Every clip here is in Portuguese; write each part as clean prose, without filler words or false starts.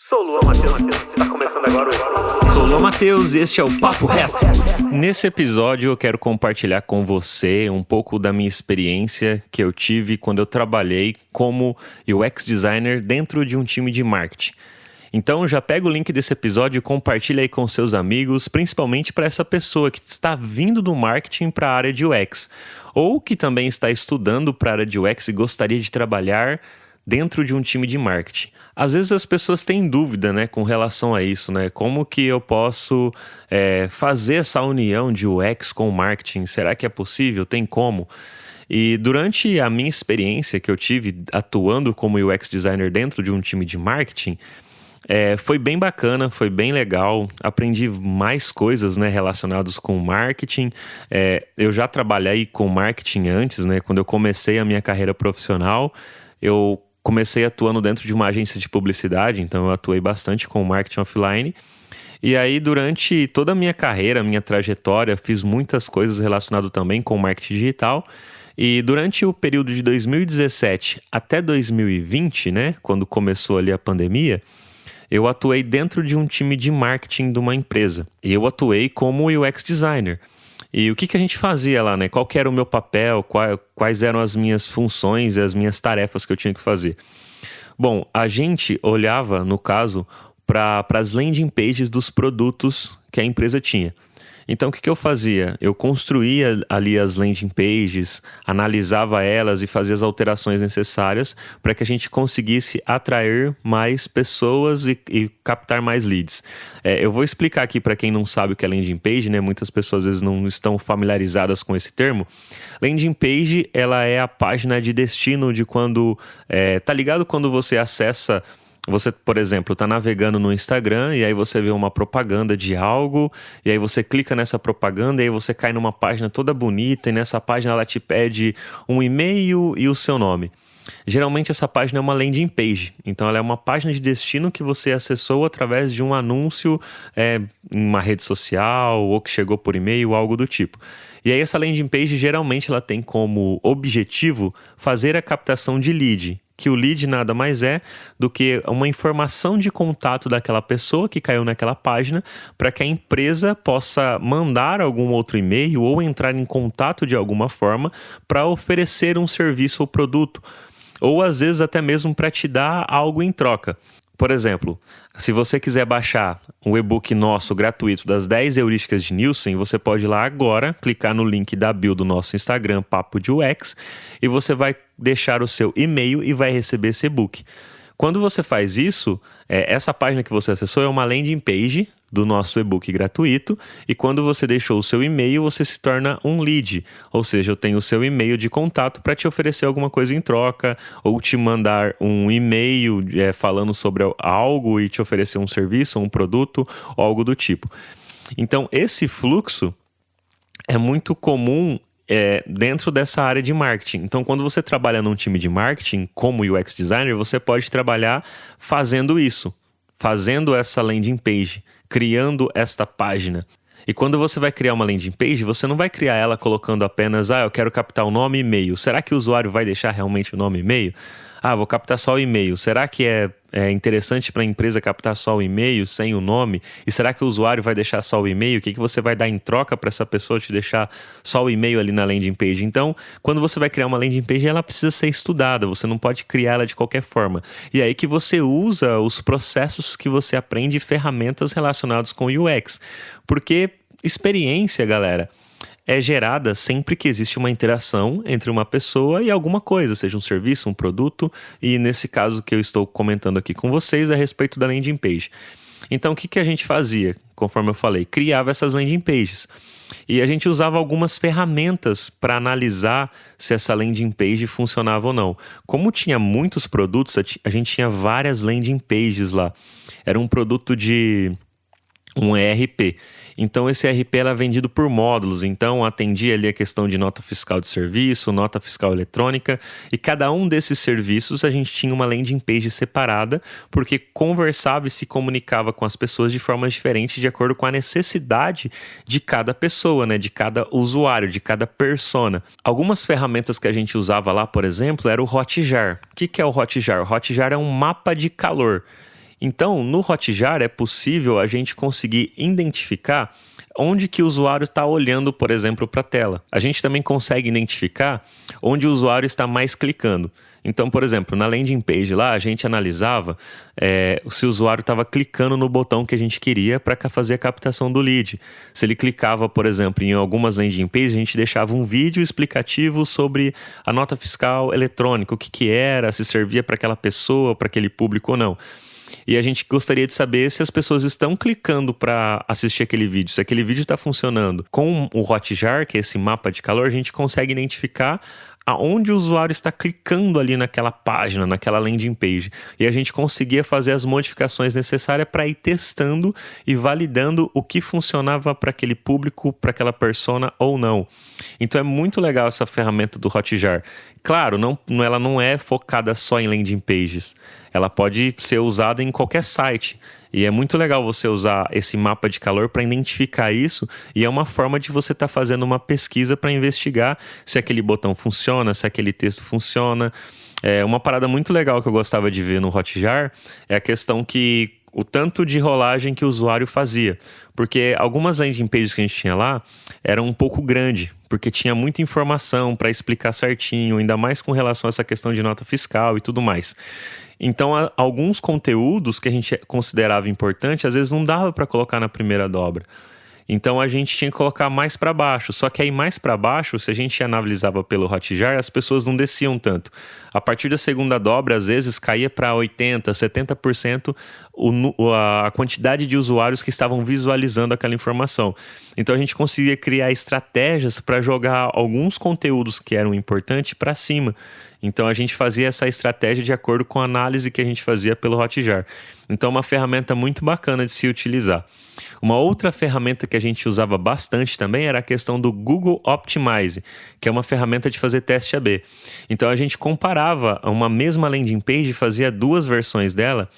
Sou o Luan Matheus, está começando agora o... Sou o Luan Matheus e este é o Papo Reto. Nesse episódio eu quero compartilhar com você um pouco da minha experiência que eu tive quando eu trabalhei como UX Designer dentro de um time de marketing. Então já pega o link desse episódio e compartilha aí com seus amigos, principalmente para essa pessoa que está vindo do marketing para a área de UX, ou que também está estudando para a área de UX e gostaria de trabalhar dentro de um time de marketing. Às vezes as pessoas têm dúvida, né, com relação a isso, né? Como que eu posso fazer essa união de UX com o marketing? Será que é possível? Tem como? E durante a minha experiência que eu tive atuando como UX designer dentro de um time de marketing, foi bem bacana, foi bem legal, aprendi mais coisas, né, relacionadas com marketing. Eu já trabalhei com marketing antes, né? Quando eu comecei a minha carreira profissional, eu comecei atuando dentro de uma agência de publicidade, então eu atuei bastante com marketing offline. E aí, durante toda a minha carreira, minha trajetória, fiz muitas coisas relacionadas também com marketing digital. E durante o período de 2017 até 2020, né, quando começou ali a pandemia, eu atuei dentro de um time de marketing de uma empresa. E eu atuei como UX designer. E o que a gente fazia lá, né? Qual que era o meu papel, quais eram as minhas funções e as minhas tarefas que eu tinha que fazer? Bom, a gente olhava, no caso, para as landing pages dos produtos que a empresa tinha. Então, o que eu fazia? Eu construía ali as landing pages, analisava elas e fazia as alterações necessárias para que a gente conseguisse atrair mais pessoas e captar mais leads. Eu vou explicar aqui para quem não sabe o que é landing page, né? Muitas pessoas às vezes não estão familiarizadas com esse termo. Landing page, ela é a página de destino de quando... tá ligado quando você acessa... Você, por exemplo, está navegando no Instagram e aí você vê uma propaganda de algo e aí você clica nessa propaganda e aí você cai numa página toda bonita e nessa página ela te pede um e-mail e o seu nome. Geralmente essa página é uma landing page, então ela é uma página de destino que você acessou através de um anúncio em uma rede social ou que chegou por e-mail ou algo do tipo. E aí essa landing page geralmente ela tem como objetivo fazer a captação de lead, que o lead nada mais é do que uma informação de contato daquela pessoa que caiu naquela página para que a empresa possa mandar algum outro e-mail ou entrar em contato de alguma forma para oferecer um serviço ou produto, ou às vezes até mesmo para te dar algo em troca. Por exemplo, se você quiser baixar um e-book nosso gratuito das 10 heurísticas de Nielsen, você pode ir lá agora, clicar no link da bio do nosso Instagram, Papo de UX, e você vai deixar o seu e-mail e vai receber esse e-book. Quando você faz isso, essa página que você acessou é uma landing page do nosso e-book gratuito, e quando você deixou o seu e-mail, você se torna um lead, ou seja, eu tenho o seu e-mail de contato para te oferecer alguma coisa em troca, ou te mandar um e-mail falando sobre algo e te oferecer um serviço, um produto, ou algo do tipo. Então, esse fluxo é muito comum dentro dessa área de marketing. Então, quando você trabalha num time de marketing, como UX designer, você pode trabalhar fazendo isso, fazendo essa landing page, criando esta página. E quando você vai criar uma landing page, você não vai criar ela colocando apenas, eu quero captar o nome e e-mail. Será que o usuário vai deixar realmente o nome e e-mail? Vou captar só o e-mail. Será que é interessante para a empresa captar só o e-mail sem o nome? E será que o usuário vai deixar só o e-mail? O que você vai dar em troca para essa pessoa te deixar só o e-mail ali na landing page? Então, quando você vai criar uma landing page, ela precisa ser estudada. Você não pode criar ela de qualquer forma. E é aí que você usa os processos que você aprende, ferramentas relacionadas com UX. Porque experiência, galera, é gerada sempre que existe uma interação entre uma pessoa e alguma coisa, seja um serviço, um produto, e nesse caso que eu estou comentando aqui com vocês é a respeito da landing page. Então, o que a gente fazia? Conforme eu falei, criava essas landing pages. E a gente usava algumas ferramentas para analisar se essa landing page funcionava ou não. Como tinha muitos produtos, a gente tinha várias landing pages lá. Era um produto de um ERP. Então esse ERP era vendido por módulos, então atendia ali a questão de nota fiscal de serviço, nota fiscal eletrônica, e cada um desses serviços a gente tinha uma landing page separada, porque conversava e se comunicava com as pessoas de formas diferentes de acordo com a necessidade de cada pessoa, né? De cada usuário, de cada persona. Algumas ferramentas que a gente usava lá, por exemplo, era o Hotjar. O que é o Hotjar? O Hotjar é um mapa de calor. Então, no Hotjar é possível a gente conseguir identificar onde que o usuário está olhando, por exemplo, para a tela. A gente também consegue identificar onde o usuário está mais clicando. Então, por exemplo, na landing page lá, a gente analisava se o usuário estava clicando no botão que a gente queria para fazer a captação do lead. Se ele clicava, por exemplo, em algumas landing pages, a gente deixava um vídeo explicativo sobre a nota fiscal eletrônica, o que era, se servia para aquela pessoa, para aquele público ou não. E a gente gostaria de saber se as pessoas estão clicando para assistir aquele vídeo, se aquele vídeo está funcionando. Com o Hotjar, que é esse mapa de calor, a gente consegue identificar aonde o usuário está clicando ali naquela página, naquela landing page. E a gente conseguia fazer as modificações necessárias para ir testando e validando o que funcionava para aquele público, para aquela persona ou não. Então é muito legal essa ferramenta do Hotjar. Claro, ela não é focada só em landing pages. Ela pode ser usada em qualquer site. E é muito legal você usar esse mapa de calor para identificar isso, e é uma forma de você estar fazendo uma pesquisa para investigar se aquele botão funciona, se aquele texto funciona. Uma parada muito legal que eu gostava de ver no Hotjar é a questão que o tanto de rolagem que o usuário fazia. Porque algumas landing pages que a gente tinha lá eram um pouco grande, porque tinha muita informação para explicar certinho, ainda mais com relação a essa questão de nota fiscal e tudo mais. Então, alguns conteúdos que a gente considerava importante, às vezes não dava para colocar na primeira dobra. Então, a gente tinha que colocar mais para baixo. Só que aí, mais para baixo, se a gente analisava pelo Hotjar, as pessoas não desciam tanto. A partir da segunda dobra, às vezes, caía para 80%, 70% a quantidade de usuários que estavam visualizando aquela informação. Então, a gente conseguia criar estratégias para jogar alguns conteúdos que eram importantes para cima. Então, a gente fazia essa estratégia de acordo com a análise que a gente fazia pelo Hotjar. Então, é uma ferramenta muito bacana de se utilizar. Uma outra ferramenta que a gente usava bastante também era a questão do Google Optimize, que é uma ferramenta de fazer teste A/B. Então, a gente comparava uma mesma landing page, fazia duas versões dela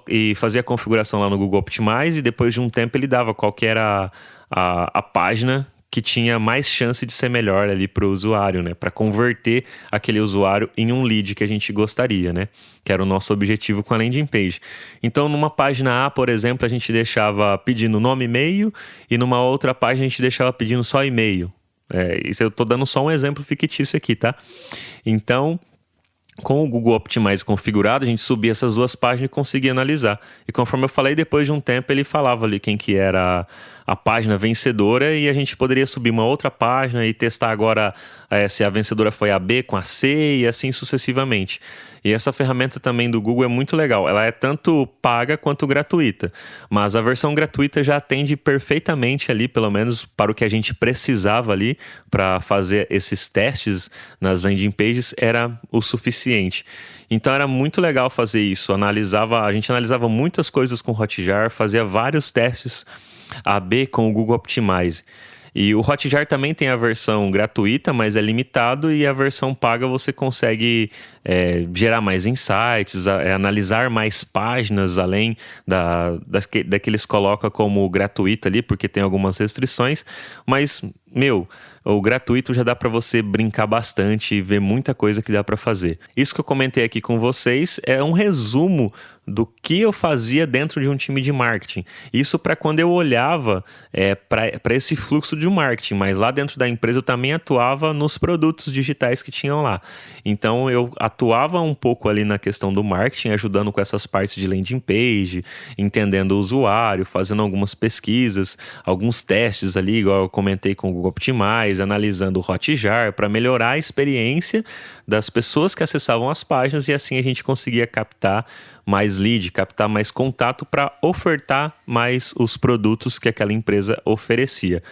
e fazia a configuração lá no Google Optimize, e depois de um tempo ele dava qual que era a página que tinha mais chance de ser melhor ali para o usuário, né? Para converter aquele usuário em um lead que a gente gostaria, né? Que era o nosso objetivo com a landing page. Então, numa página A, por exemplo, a gente deixava pedindo nome e e-mail, e numa outra página a gente deixava pedindo só e-mail. Isso eu tô dando só um exemplo fictício aqui, tá? Então, com o Google Optimize configurado, a gente subia essas duas páginas e conseguia analisar. E conforme eu falei, depois de um tempo ele falava ali quem que era a página vencedora, e a gente poderia subir uma outra página e testar agora se a vencedora foi a B com a C e assim sucessivamente. E essa ferramenta também do Google é muito legal. Ela é tanto paga quanto gratuita. Mas a versão gratuita já atende perfeitamente ali, pelo menos para o que a gente precisava ali para fazer esses testes nas landing pages, era o suficiente. Então era muito legal fazer isso. A gente analisava muitas coisas com o Hotjar, fazia vários testes A/B com o Google Optimize. E o Hotjar também tem a versão gratuita, mas é limitado, e a versão paga você consegue gerar mais insights, analisar mais páginas, além da que eles colocam como gratuita ali, porque tem algumas restrições. Mas, o gratuito já dá para você brincar bastante e ver muita coisa que dá para fazer. Isso que eu comentei aqui com vocês é um resumo do que eu fazia dentro de um time de marketing. Isso para quando eu olhava para esse fluxo de marketing, mas lá dentro da empresa eu também atuava nos produtos digitais que tinham lá. Então eu atuava um pouco ali na questão do marketing, ajudando com essas partes de landing page, entendendo o usuário, fazendo algumas pesquisas, alguns testes ali, igual eu comentei com o Google Optimize, analisando o Hotjar para melhorar a experiência das pessoas que acessavam as páginas, e assim a gente conseguia captar mais lead, captar mais contato para ofertar mais os produtos que aquela empresa oferecia.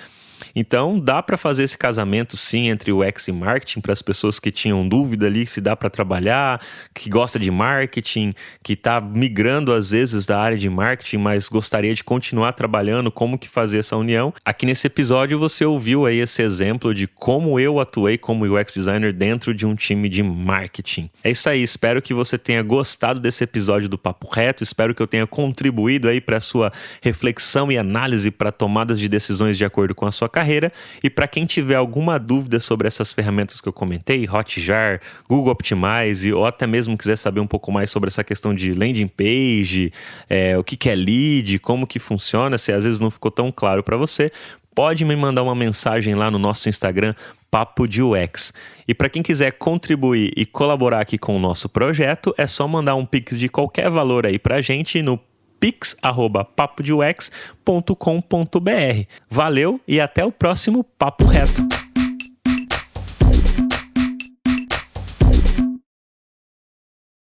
Então, dá para fazer esse casamento, sim, entre o UX e marketing, para as pessoas que tinham dúvida ali se dá para trabalhar, que gosta de marketing, que está migrando às vezes da área de marketing, mas gostaria de continuar trabalhando, como que fazer essa união. Aqui nesse episódio você ouviu aí esse exemplo de como eu atuei como UX designer dentro de um time de marketing. É isso aí, espero que você tenha gostado desse episódio do Papo Reto, espero que eu tenha contribuído aí para a sua reflexão e análise para tomadas de decisões de acordo com a sua carreira. E para quem tiver alguma dúvida sobre essas ferramentas que eu comentei, Hotjar, Google Optimize, ou até mesmo quiser saber um pouco mais sobre essa questão de landing page, o que é lead, como que funciona, se às vezes não ficou tão claro para você, pode me mandar uma mensagem lá no nosso Instagram, Papo de UX. E para quem quiser contribuir e colaborar aqui com o nosso projeto, é só mandar um pix de qualquer valor aí pra gente no pix@papodeux.com.br. Valeu e até o próximo Papo Reto.